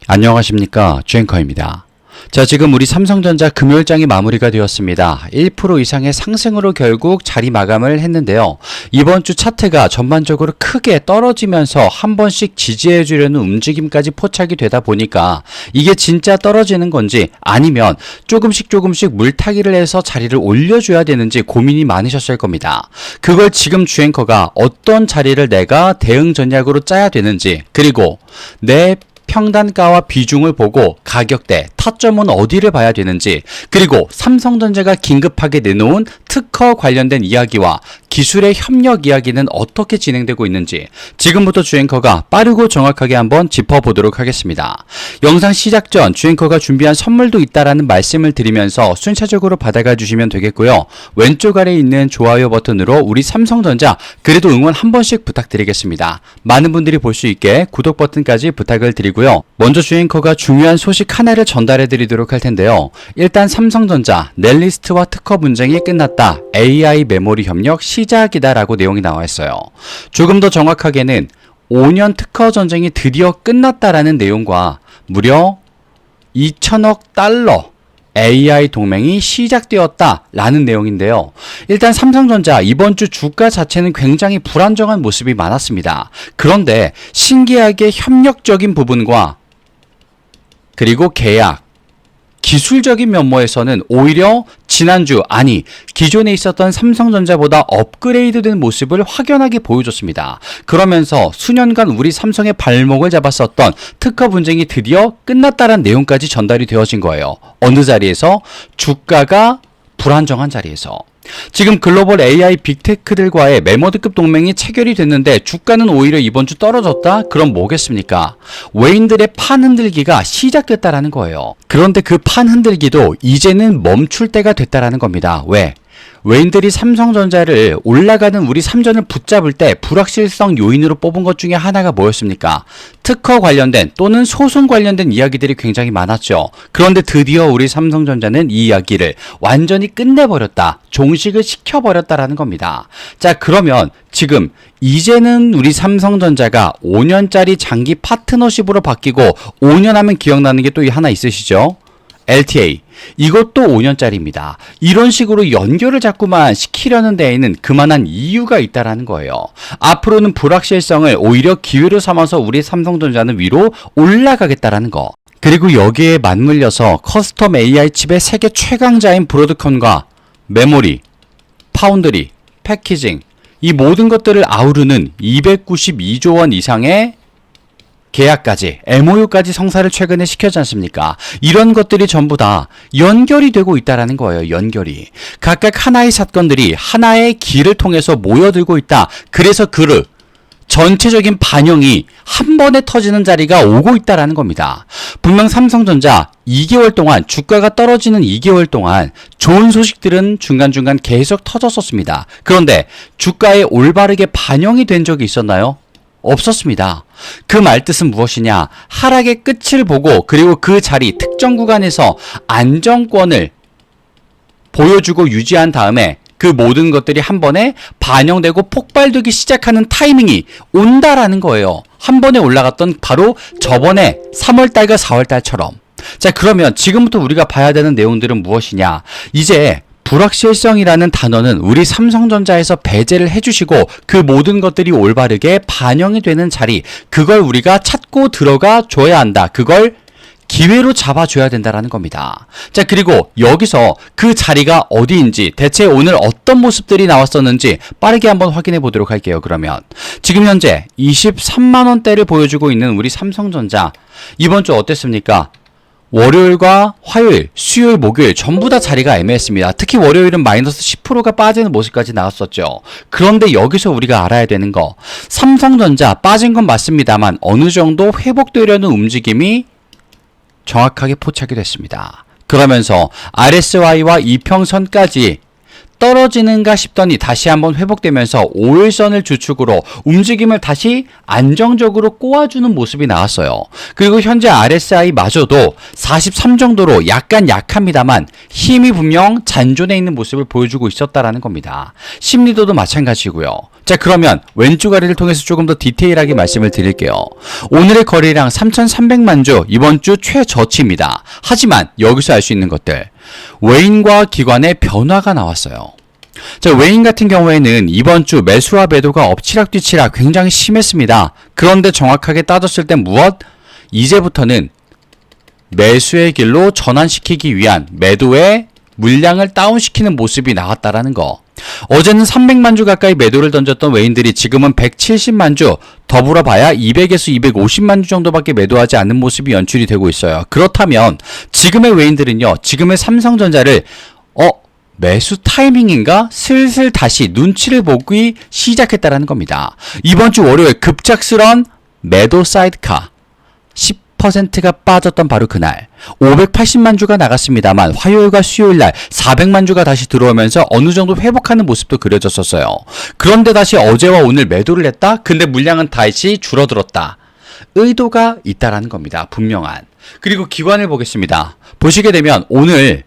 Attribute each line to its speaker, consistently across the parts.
Speaker 1: 안녕하십니까, 주앵커입니다. 자, 지금 우리 삼성전자 금요일장이 마무리가 되었습니다. 1% 이상의 상승으로 결국 자리 마감을 했는데요. 이번 주 차트가 전반적으로 크게 떨어지면서 한 번씩 지지해 주려는 움직임까지 포착이 되다 보니까 이게 진짜 떨어지는 건지 아니면 조금씩 물타기를 해서 자리를 올려줘야 되는지 고민이 많으셨을 겁니다. 그걸 지금 주앵커가 어떤 자리를 내가 대응 전략으로 짜야 되는지, 그리고 내 평단가와 비중을 보고 가격대, 타점은 어디를 봐야 되는지, 그리고 삼성전자가 긴급하게 내놓은 특허 관련된 이야기와 기술의 협력 이야기는 어떻게 진행되고 있는지 지금부터 주앵커가 빠르고 정확하게 한번 짚어보도록 하겠습니다. 영상 시작 전 주앵커가 준비한 선물도 있다라는 말씀을 드리면서 순차적으로 받아가 주시면 되겠고요. 왼쪽 아래에 있는 좋아요 버튼으로 우리 삼성전자 그래도 응원 한 번씩 부탁드리겠습니다. 많은 분들이 볼 수 있게 구독 버튼까지 부탁을 드리고요. 먼저 주앵커가 중요한 소식 하나를 전달해 드리도록 할 텐데요. 일단 삼성전자 넬리스트와 특허 분쟁이 끝났다. AI 메모리 협력 시작이다 라고 내용이 나와 있어요. 조금 더 정확하게는 5년 특허 전쟁이 드디어 끝났다라는 내용과 무려 2천억 달러 AI 동맹이 시작되었다라는 내용인데요. 일단 삼성전자 이번 주 주가 자체는 굉장히 불안정한 모습이 많았습니다. 그런데 신기하게 협력적인 부분과 그리고 계약, 기술적인 면모에서는 오히려 지난주, 아니 기존에 있었던 삼성전자보다 업그레이드된 모습을 확연하게 보여줬습니다. 그러면서 수년간 우리 삼성의 발목을 잡았었던 특허 분쟁이 드디어 끝났다는 내용까지 전달이 되어진 거예요. 어느 자리에서? 주가가 불안정한 자리에서. 지금 글로벌 AI 빅테크들과의 메모드급 동맹이 체결이 됐는데 주가는 오히려 이번 주 떨어졌다? 그럼 뭐겠습니까? 외인들의 판 흔들기가 시작됐다라는 거예요. 그런데 그 판 흔들기도 이제는 멈출 때가 됐다라는 겁니다. 왜? 외인들이 삼성전자를 올라가는 우리 삼전을 붙잡을 때 불확실성 요인으로 뽑은 것 중에 하나가 뭐였습니까? 특허 관련된 또는 소송 관련된 이야기들이 굉장히 많았죠. 그런데 드디어 우리 삼성전자는 이 이야기를 완전히 끝내버렸다. 종식을 시켜버렸다라는 겁니다. 자, 그러면 지금 이제는 우리 삼성전자가 5년짜리 장기 파트너십으로 바뀌고 5년 하면 기억나는 게 또 하나 있으시죠? LTA. 이것도 5년짜리입니다. 이런 식으로 연결을 자꾸만 시키려는 데에는 그만한 이유가 있다라는 거예요. 앞으로는 불확실성을 오히려 기회로 삼아서 우리 삼성전자는 위로 올라가겠다라는 거. 그리고 여기에 맞물려서 커스텀 AI 칩의 세계 최강자인 브로드컴과 메모리, 파운드리, 패키징, 이 모든 것들을 아우르는 292조 원 이상의 계약까지, MOU까지 성사를 최근에 시켰지 않습니까? 이런 것들이 전부 다 연결이 되고 있다라는 거예요. 연결이. 각각 하나의 사건들이 하나의 길을 통해서 모여들고 있다. 그래서 전체적인 반영이 한 번에 터지는 자리가 오고 있다라는 겁니다. 분명 삼성전자 2개월 동안 주가가 떨어지는 2개월 동안 좋은 소식들은 중간중간 계속 터졌었습니다. 그런데 주가에 올바르게 반영이 된 적이 있었나요? 없었습니다. 그 말뜻은 무엇이냐? 하락의 끝을 보고 그리고 그 자리 특정 구간에서 안정권을 보여주고 유지한 다음에 그 모든 것들이 한 번에 반영되고 폭발되기 시작하는 타이밍이 온다라는 거예요. 한 번에 올라갔던 바로 저번에 3월달과 4월달처럼. 자, 그러면 지금부터 우리가 봐야 되는 내용들은 무엇이냐? 이제 불확실성이라는 단어는 우리 삼성전자에서 배제를 해주시고 그 모든 것들이 올바르게 반영이 되는 자리, 그걸 우리가 찾고 들어가 줘야 한다. 그걸 기회로 잡아줘야 된다라는 겁니다. 자, 그리고 여기서 그 자리가 어디인지, 대체 오늘 어떤 모습들이 나왔었는지 빠르게 한번 확인해 보도록 할게요. 그러면 지금 현재 23만원대를 보여주고 있는 우리 삼성전자, 이번 주 어땠습니까? 월요일과 화요일, 수요일, 목요일 전부 다 자리가 애매했습니다. 특히 월요일은 마이너스 10%가 빠지는 모습까지 나왔었죠. 그런데 여기서 우리가 알아야 되는 거, 삼성전자 빠진 건 맞습니다만 어느 정도 회복되려는 움직임이 정확하게 포착이 됐습니다. 그러면서 RSI와 이평선까지 떨어지는가 싶더니 다시 한번 회복되면서 5일선을 주축으로 움직임을 다시 안정적으로 꼬아주는 모습이 나왔어요. 그리고 현재 RSI마저도 43 정도로 약간 약합니다만 힘이 분명 잔존해 있는 모습을 보여주고 있었다라는 겁니다. 심리도도 마찬가지고요. 자, 그러면 왼쪽 아래를 통해서 조금 더 디테일하게 말씀을 드릴게요. 오늘의 거래량 3,300만 주, 이번 주 최저치입니다. 하지만 여기서 알 수 있는 것들, 외인과 기관의 변화가 나왔어요. 자, 외인 같은 경우에는 이번 주 매수와 매도가 엎치락뒤치락 굉장히 심했습니다. 그런데 정확하게 따졌을 때 무엇? 이제부터는 매수의 길로 전환시키기 위한 매도의 물량을 다운시키는 모습이 나왔다라는 거. 어제는 300만 주 가까이 매도를 던졌던 외인들이 지금은 170만 주, 더불어 봐야 200에서 250만 주 정도밖에 매도하지 않는 모습이 연출이 되고 있어요. 그렇다면 지금의 외인들은요, 지금의 삼성전자를 매수 타이밍인가? 슬슬 다시 눈치를 보기 시작했다라는 겁니다. 이번 주 월요일 급작스런 매도 사이드카 10%가 빠졌던 바로 그날 580만 주가 나갔습니다만 화요일과 수요일날 400만 주가 다시 들어오면서 어느 정도 회복하는 모습도 그려졌었어요. 그런데 다시 어제와 오늘 매도를 했다? 근데 물량은 다시 줄어들었다. 의도가 있다라는 겁니다. 분명한. 그리고 기관을 보겠습니다. 보시게 되면 오늘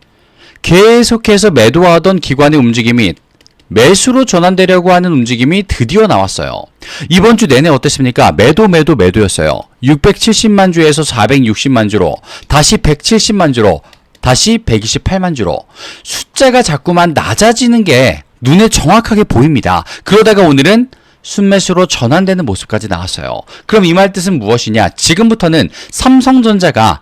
Speaker 1: 계속해서 매도하던 기관의 움직임이 매수로 전환되려고 하는 움직임이 드디어 나왔어요. 이번 주 내내 어땠습니까? 매도였어요. 670만 주에서 460만 주로, 다시 170만 주로, 다시 128만 주로. 숫자가 자꾸만 낮아지는 게 눈에 정확하게 보입니다. 그러다가 오늘은 순매수로 전환되는 모습까지 나왔어요. 그럼 이 말 뜻은 무엇이냐? 지금부터는 삼성전자가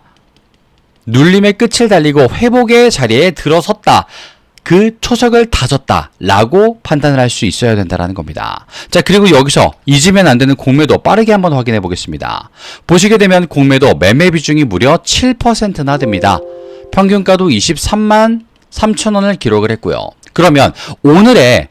Speaker 1: 눌림의 끝을 달리고 회복의 자리에 들어섰다. 그 초석을 다졌다 라고 판단을 할 수 있어야 된다는 겁니다. 자, 그리고 여기서 잊으면 안 되는 공매도 빠르게 한번 확인해 보겠습니다. 보시게 되면 공매도 매매 비중이 무려 7%나 됩니다. 평균가도 23만 3천 원을 기록을 했고요. 그러면 오늘의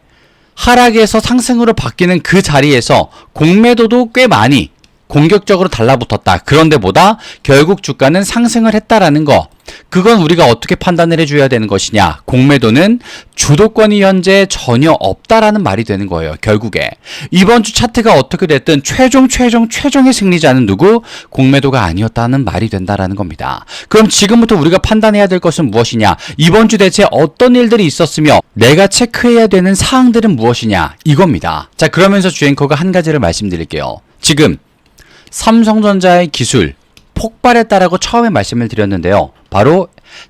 Speaker 1: 하락에서 상승으로 바뀌는 그 자리에서 공매도도 꽤 많이 공격적으로 달라붙었다. 그런데 보다 결국 주가는 상승을 했다라는 거. 그건 우리가 어떻게 판단을 해줘야 되는 것이냐. 공매도는 주도권이 현재 전혀 없다라는 말이 되는 거예요. 결국에 이번 주 차트가 어떻게 됐든 최종의 승리자는 누구? 공매도가 아니었다는 말이 된다라는 겁니다. 그럼 지금부터 우리가 판단해야 될 것은 무엇이냐. 이번 주 대체 어떤 일들이 있었으며 내가 체크해야 되는 사항들은 무엇이냐. 이겁니다. 자, 그러면서 주앵커가 한 가지를 말씀드릴게요. 지금 삼성전자의 기술 폭발했다라고 처음에 말씀을 드렸는데요. 바로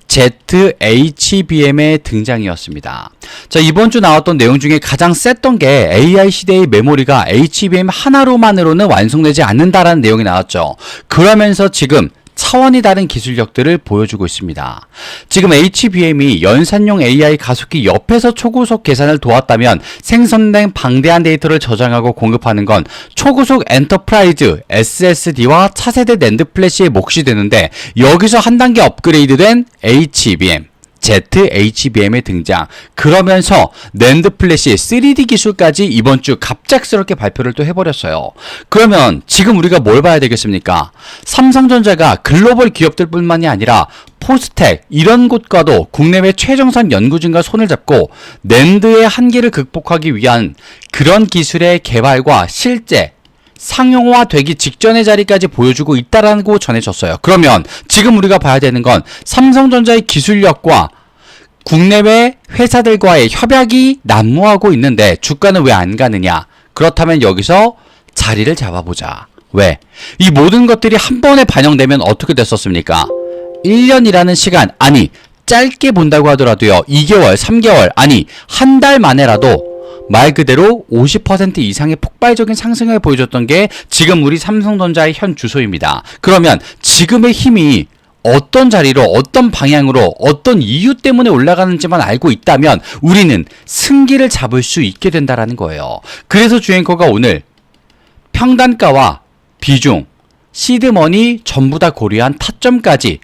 Speaker 1: ZHBM의 등장이었습니다. 자, 이번 주 나왔던 내용 중에 가장 셌던 게 AI 시대의 메모리가 HBM 하나로만으로는 완성되지 않는다라는 내용이 나왔죠. 그러면서 지금 차원이 다른 기술력들을 보여주고 있습니다. 지금 HBM이 연산용 AI 가속기 옆에서 초고속 계산을 도왔다면 생성된 방대한 데이터를 저장하고 공급하는 건 초고속 엔터프라이즈 SSD와 차세대 낸드 플래시의 몫이 되는데 여기서 한 단계 업그레이드된 HBM ZHBM의 등장. 그러면서 낸드 플래시 3D 기술까지 이번 주 갑작스럽게 발표를 또 해버렸어요. 그러면 지금 우리가 뭘 봐야 되겠습니까? 삼성전자가 글로벌 기업들 뿐만이 아니라 포스텍 이런 곳과도 국내외 최정상 연구진과 손을 잡고 낸드의 한계를 극복하기 위한 그런 기술의 개발과 실제 상용화되기 직전의 자리까지 보여주고 있다라고 전해졌어요. 그러면 지금 우리가 봐야 되는 건 삼성전자의 기술력과 국내외 회사들과의 협약이 난무하고 있는데 주가는 왜 안 가느냐? 그렇다면 여기서 자리를 잡아보자. 왜? 이 모든 것들이 한 번에 반영되면 어떻게 됐었습니까? 1년이라는 시간, 아니 짧게 본다고 하더라도요. 2개월, 3개월, 아니 한 달 만에라도 말 그대로 50% 이상의 폭발적인 상승을 보여줬던 게 지금 우리 삼성전자의 현 주소입니다. 그러면 지금의 힘이 어떤 자리로, 어떤 방향으로, 어떤 이유 때문에 올라가는지만 알고 있다면 우리는 승기를 잡을 수 있게 된다라는 거예요. 그래서 주앵커가 오늘 평단가와 비중, 시드머니 전부 다 고려한 타점까지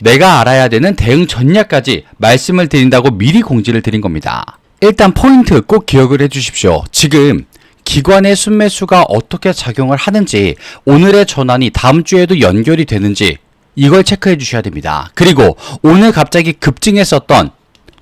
Speaker 1: 내가 알아야 되는 대응 전략까지 말씀을 드린다고 미리 공지를 드린 겁니다. 일단 포인트 꼭 기억을 해주십시오. 지금 기관의 순매수가 어떻게 작용을 하는지, 오늘의 전환이 다음 주에도 연결이 되는지 이걸 체크해 주셔야 됩니다. 그리고 오늘 갑자기 급증했었던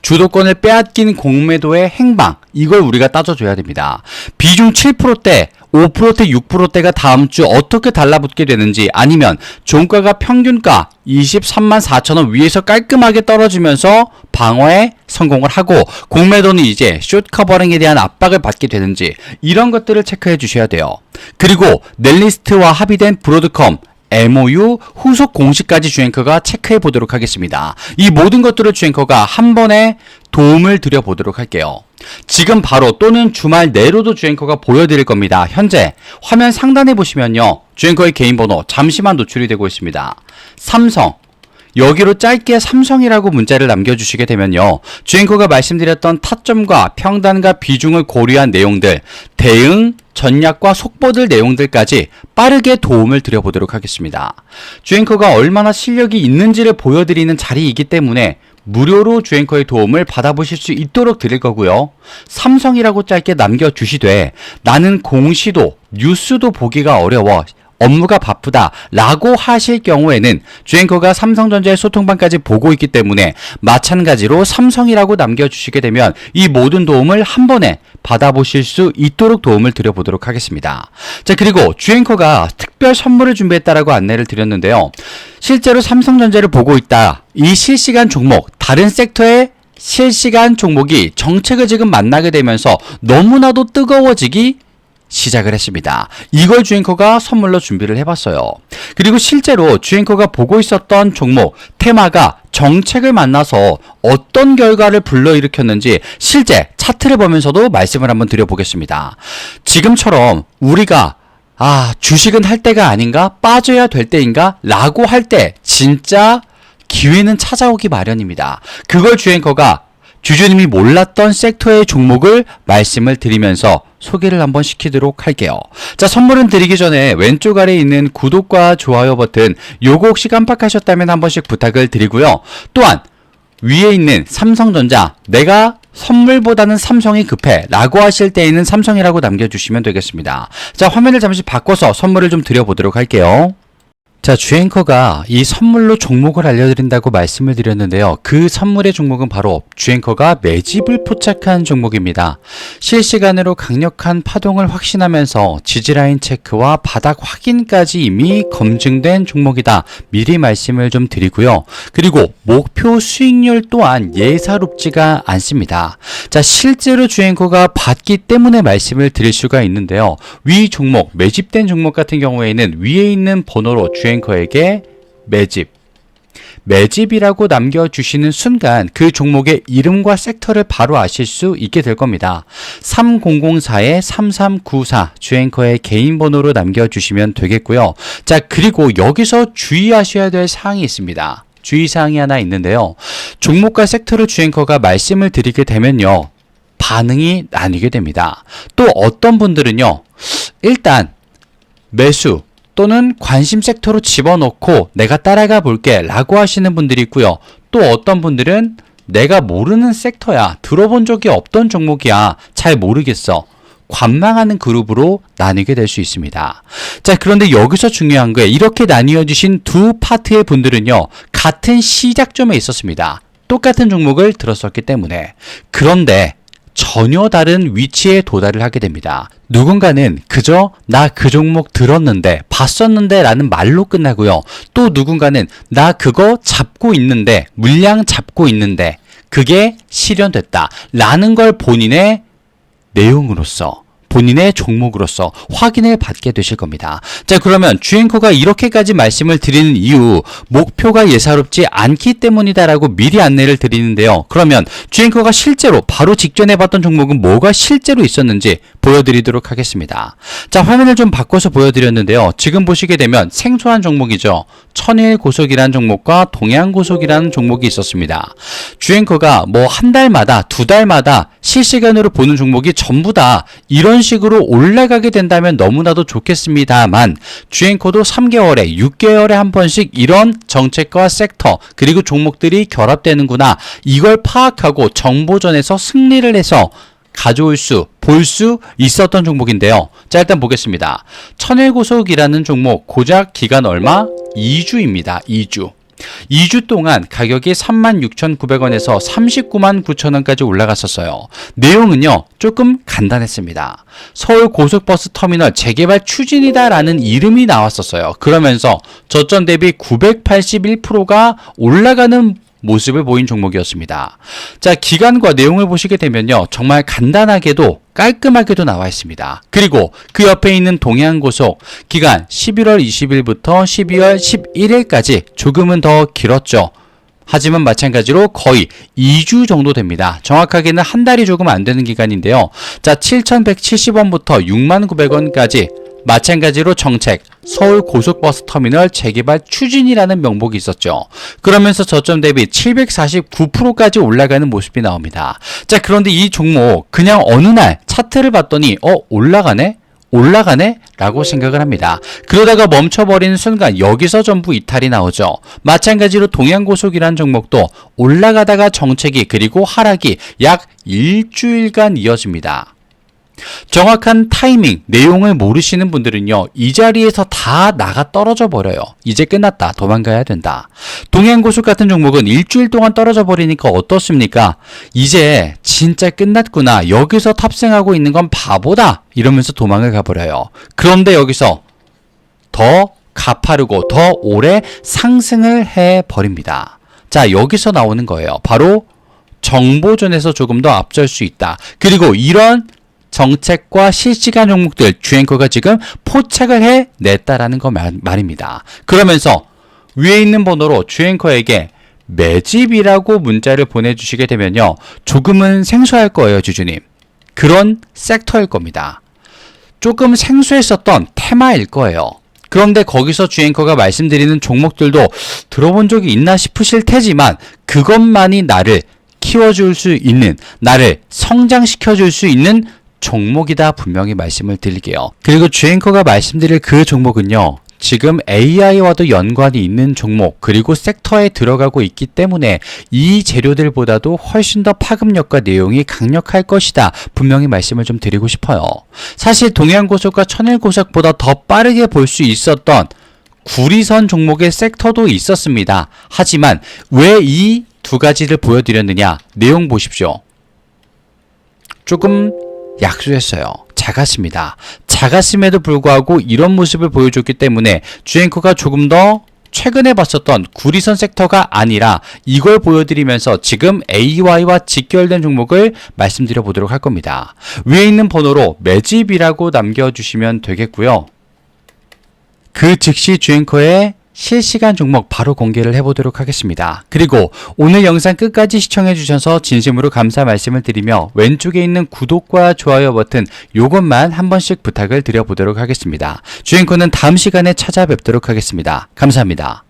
Speaker 1: 주도권을 빼앗긴 공매도의 행방, 이걸 우리가 따져줘야 됩니다. 비중 7%대, 5%대, 6%대가 다음 주 어떻게 달라붙게 되는지, 아니면 종가가 평균가 23만 4천 원 위에서 깔끔하게 떨어지면서 방어에 성공을 하고 공매도는 이제 숏 커버링에 대한 압박을 받게 되는지, 이런 것들을 체크해 주셔야 돼요. 그리고 넬리스트와 합의된 브로드컴 MOU 후속 공시까지 주앵커가 체크해 보도록 하겠습니다. 이 모든 것들을 주앵커가 한 번에 도움을 드려 보도록 할게요. 지금 바로 또는 주말 내로도 주앵커가 보여드릴 겁니다. 현재 화면 상단에 보시면요, 주앵커의 개인 번호 잠시만 노출이 되고 있습니다. 삼성, 여기로 짧게 삼성이라고 문자를 남겨주시게 되면요, 주앵커가 말씀드렸던 타점과 평단과 비중을 고려한 내용들, 대응, 전략과 속보들 내용들까지 빠르게 도움을 드려보도록 하겠습니다. 주앵커가 얼마나 실력이 있는지를 보여드리는 자리이기 때문에 무료로 주앵커의 도움을 받아보실 수 있도록 드릴 거고요. 삼성이라고 짧게 남겨주시되 나는 공시도 뉴스도 보기가 어려워, 업무가 바쁘다 라고 하실 경우에는 주앵커가 삼성전자의 소통방까지 보고 있기 때문에 마찬가지로 삼성이라고 남겨주시게 되면 이 모든 도움을 한 번에 받아보실 수 있도록 도움을 드려보도록 하겠습니다. 자, 그리고 주앵커가 특별 선물을 준비했다라고 안내를 드렸는데요. 실제로 삼성전자를 보고 있다, 이 실시간 종목, 다른 섹터의 실시간 종목이 정책을 지금 만나게 되면서 너무나도 뜨거워지기 시작을 했습니다. 이걸 주앵커가 선물로 준비를 해봤어요. 그리고 실제로 주앵커가 보고 있었던 종목, 테마가 정책을 만나서 어떤 결과를 불러일으켰는지 실제 차트를 보면서도 말씀을 한번 드려보겠습니다. 지금처럼 우리가 주식은 할 때가 아닌가? 빠져야 될 때인가? 라고 할 때 진짜 기회는 찾아오기 마련입니다. 그걸 주앵커가 주주님이 몰랐던 섹터의 종목을 말씀을 드리면서 소개를 한번 시키도록 할게요. 자, 선물은 드리기 전에 왼쪽 아래에 있는 구독과 좋아요 버튼, 요거 혹시 깜빡하셨다면 한 번씩 부탁을 드리고요. 또한 위에 있는 삼성전자, 내가 선물보다는 삼성이 급해 라고 하실 때에는 삼성이라고 남겨주시면 되겠습니다. 자, 화면을 잠시 바꿔서 선물을 좀 드려보도록 할게요. 자, 주앵커가 이 선물로 종목을 알려드린다고 말씀을 드렸는데요. 그 선물의 종목은 바로 주앵커가 매집을 포착한 종목입니다. 실시간으로 강력한 파동을 확신하면서 지지라인 체크와 바닥 확인까지 이미 검증된 종목이다, 미리 말씀을 좀 드리고요. 그리고 목표 수익률 또한 예사롭지가 않습니다. 자, 실제로 주앵커가 봤기 때문에 말씀을 드릴 수가 있는데요. 위 종목, 매집된 종목 같은 경우에는 위에 있는 번호로 주앵커에게 매집이라고 남겨주시는 순간 그 종목의 이름과 섹터를 바로 아실 수 있게 될 겁니다. 3004-3394 주앵커의 개인 번호로 남겨주시면 되겠고요. 자, 그리고 여기서 주의하셔야 될 사항이 있습니다. 주의사항이 하나 있는데요. 종목과 섹터를 주앵커가 말씀을 드리게 되면요, 반응이 나뉘게 됩니다. 또 어떤 분들은요, 일단 매수 또는 관심 섹터로 집어넣고 내가 따라가 볼게 라고 하시는 분들이 있고요. 또 어떤 분들은 내가 모르는 섹터야, 들어본 적이 없던 종목이야, 잘 모르겠어, 관망하는 그룹으로 나뉘게 될 수 있습니다. 자, 그런데 여기서 중요한 거예요. 이렇게 나뉘어주신 두 파트의 분들은요, 같은 시작점에 있었습니다. 똑같은 종목을 들었었기 때문에. 그런데 전혀 다른 위치에 도달을 하게 됩니다. 누군가는 그저 나 그 종목 들었는데, 봤었는데 라는 말로 끝나고요. 또 누군가는 나 그거 잡고 있는데, 물량 잡고 있는데 그게 실현됐다 라는 걸 본인의 내용으로서, 본인의 종목으로서 확인을 받게 되실 겁니다. 자, 그러면 주앵커가 이렇게까지 말씀을 드리는 이유, 목표가 예사롭지 않기 때문이다라고 미리 안내를 드리는데요. 그러면 주앵커가 실제로 바로 직전에 봤던 종목은 뭐가 실제로 있었는지 보여드리도록 하겠습니다. 자, 화면을 좀 바꿔서 보여드렸는데요. 지금 보시게 되면 생소한 종목이죠. 천일고속이라는 종목과 동양고속이라는 종목이 있었습니다. 주앵커가 뭐 한 달마다, 두 달마다 실시간으로 보는 종목이 전부 다 이런 식으로 올라가게 된다면 너무나도 좋겠습니다만, 주앵커도 3개월에 6개월에 한 번씩 이런 정책과 섹터 그리고 종목들이 결합되는구나, 이걸 파악하고 정보전에서 승리를 해서 가져올 수, 볼 수 있었던 종목인데요. 자, 일단 보겠습니다. 천일고속이라는 종목 고작 기간 얼마? 2주입니다. 2주. 2주 동안 가격이 36,900원에서 399,900원까지 올라갔었어요. 내용은요, 조금 간단했습니다. 서울 고속버스 터미널 재개발 추진이다라는 이름이 나왔었어요. 그러면서 저점 대비 981%가 올라가는 모습을 보인 종목이었습니다. 자, 기간과 내용을 보시게 되면요, 정말 간단하게도 깔끔하게도 나와 있습니다. 그리고 그 옆에 있는 동해안고속 기간 11월 20일부터 12월 11일까지 조금은 더 길었죠. 하지만 마찬가지로 거의 2주 정도 됩니다. 정확하게는 한 달이 조금 안 되는 기간인데요. 자, 7,170원부터 69,900원까지 마찬가지로 정책, 서울 고속버스 터미널 재개발 추진이라는 명목이 있었죠. 그러면서 저점 대비 749%까지 올라가는 모습이 나옵니다. 자, 그런데 이 종목 그냥 어느 날 차트를 봤더니 올라가네? 라고 생각을 합니다. 그러다가 멈춰버리는 순간 여기서 전부 이탈이 나오죠. 마찬가지로 동해안고속이라는 종목도 올라가다가 정체기 그리고 하락이 약 일주일간 이어집니다. 정확한 타이밍, 내용을 모르시는 분들은요, 이 자리에서 다 나가 떨어져 버려요. 이제 끝났다, 도망가야 된다. 동해안고속 같은 종목은 일주일 동안 떨어져 버리니까 어떻습니까? 이제 진짜 끝났구나, 여기서 탑승하고 있는 건 바보다, 이러면서 도망을 가버려요. 그런데 여기서 더 가파르고 더 오래 상승을 해버립니다. 자, 여기서 나오는 거예요. 바로 정보전에서 조금 더 앞설 수 있다. 그리고 이런 정책과 실시간 종목들 주앵커가 지금 포착을 해냈다라는 거 말입니다. 그러면서 위에 있는 번호로 주앵커에게 매집이라고 문자를 보내주시게 되면요, 조금은 생소할 거예요, 주주님. 그런 섹터일 겁니다. 조금 생소했었던 테마일 거예요. 그런데 거기서 주앵커가 말씀드리는 종목들도 들어본 적이 있나 싶으실 테지만 그것만이 나를 키워줄 수 있는, 나를 성장시켜줄 수 있는 종목이다, 분명히 말씀을 드릴게요. 그리고 주앵커가 말씀드릴 그 종목은요, 지금 AI와도 연관이 있는 종목, 그리고 섹터에 들어가고 있기 때문에 이 재료들보다도 훨씬 더 파급력과 내용이 강력할 것이다, 분명히 말씀을 좀 드리고 싶어요. 사실 동해안고속과 천일고속보다 더 빠르게 볼 수 있었던 구리선 종목의 섹터도 있었습니다. 하지만 왜 이 두 가지를 보여드렸느냐, 내용 보십시오. 조금 약소했어요. 작았습니다. 작았음에도 불구하고 이런 모습을 보여줬기 때문에 주앵커가 조금 더 최근에 봤었던 구리선 섹터가 아니라 이걸 보여드리면서 지금 AY와 직결된 종목을 말씀드려 보도록 할 겁니다. 위에 있는 번호로 매집이라고 남겨주시면 되겠고요. 그 즉시 주앵커의 실시간 종목 바로 공개를 해보도록 하겠습니다. 그리고 오늘 영상 끝까지 시청해주셔서 진심으로 감사 말씀을 드리며 왼쪽에 있는 구독과 좋아요 버튼 요것만 한 번씩 부탁을 드려보도록 하겠습니다. 주앵커는 다음 시간에 찾아뵙도록 하겠습니다. 감사합니다.